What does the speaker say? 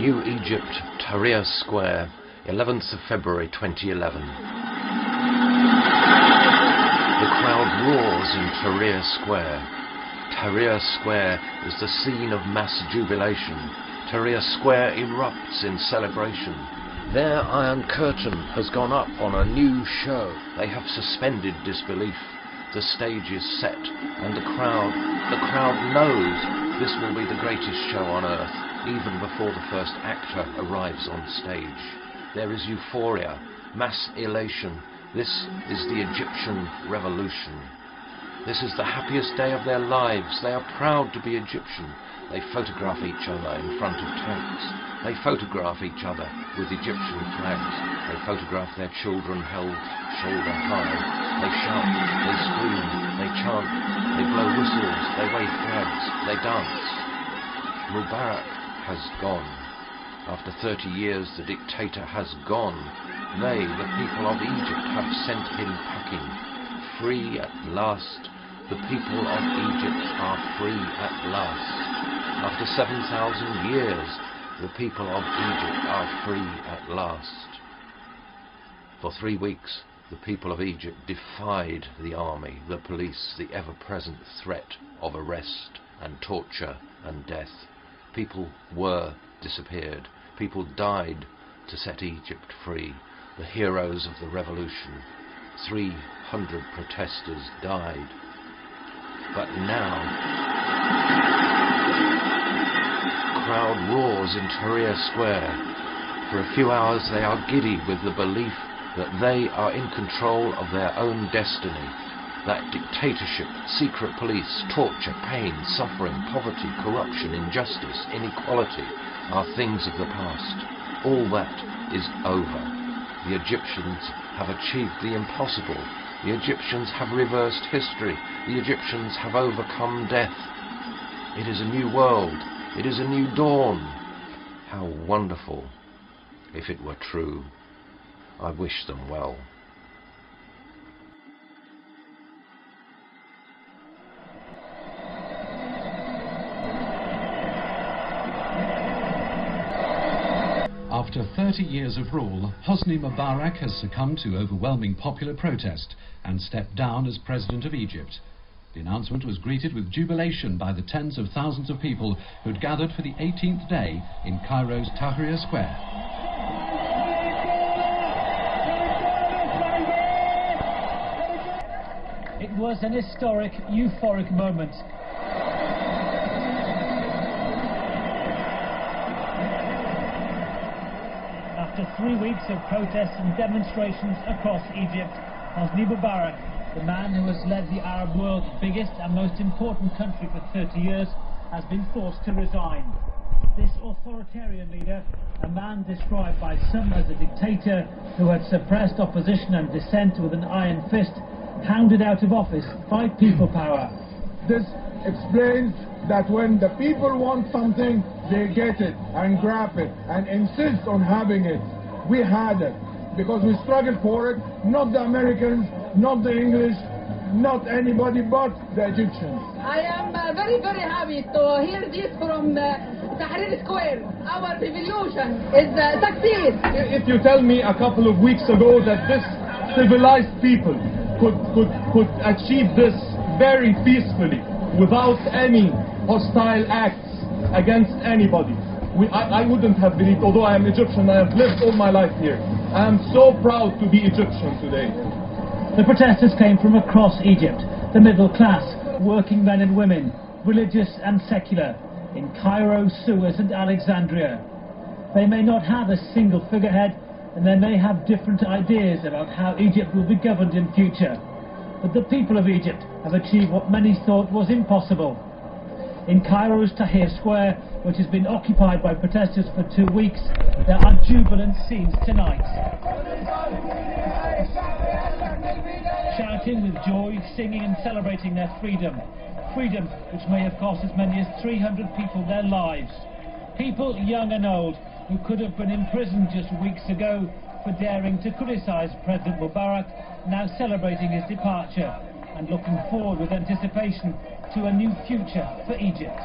New Egypt, Tahrir Square, 11th of February 2011. The crowd roars in Tahrir Square. Tahrir Square is the scene of mass jubilation. Tahrir Square erupts in celebration. Their Iron Curtain has gone up on a new show. They have suspended disbelief. The stage is set, and the crowd knows this will be the greatest show on earth, even before the first actor arrives on stage. There is euphoria, mass elation. This is the Egyptian revolution. This is the happiest day of their lives. They are proud to be Egyptian. They photograph each other in front of tanks. They photograph each other with Egyptian flags. They photograph their children held shoulder high. They shout, they scream, they chant, they blow whistles, they wave flags, they dance. Mubarak has gone. After 30 years, the dictator has gone. They, the people of Egypt, have sent him packing. Free at last. The people of Egypt are free at last. After 7,000 years, the people of Egypt are free at last. For 3 weeks, the people of Egypt defied the army, the police, the ever-present threat of arrest and torture and death. People were disappeared. People died to set Egypt free. The heroes of the revolution. 300 protesters died. But now, crowd roars in Tahrir Square. For a few hours they are giddy with the belief that they are in control of their own destiny, that dictatorship, secret police, torture, pain, suffering, poverty, corruption, injustice, inequality are things of the past. All that is over. The Egyptians have achieved the impossible. The Egyptians have reversed history. The Egyptians have overcome death. It is a new world. It is a new dawn. How wonderful, if it were true. I wish them well. After 30 years of rule, Hosni Mubarak has succumbed to overwhelming popular protest and stepped down as President of Egypt. The announcement was greeted with jubilation by the tens of thousands of people who'd gathered for the 18th day in Cairo's Tahrir Square. It was an historic, euphoric moment. After 3 weeks of protests and demonstrations across Egypt, Hosni Mubarak, the man who has led the Arab world's biggest and most important country for 30 years, has been forced to resign. This authoritarian leader, a man described by some as a dictator who had suppressed opposition and dissent with an iron fist, hounded out of office by people power. This explains that when the people want something, they get it and grab it and insist on having it. We had it because we struggled for it, not the Americans, not the English, not anybody but the Egyptians. I am very, very happy to hear this from Tahrir Square. Our revolution is succeed. If you tell me a couple of weeks ago that this civilized people could achieve this very peacefully without any hostile acts against anybody, I wouldn't have believed. Although I am Egyptian, I have lived all my life here. I am so proud to be Egyptian today. The protesters came from across Egypt, the middle class, working men and women, religious and secular, in Cairo, Suez and Alexandria. They may not have a single figurehead, and they may have different ideas about how Egypt will be governed in future. But the people of Egypt have achieved what many thought was impossible. In Cairo's Tahrir Square, which has been occupied by protesters for 2 weeks, there are jubilant scenes tonight. Shouting with joy, singing and celebrating their freedom. Freedom which may have cost as many as 300 people their lives. People young and old who could have been imprisoned just weeks ago for daring to criticize President Mubarak, now celebrating his departure and looking forward with anticipation to a new future for Egypt.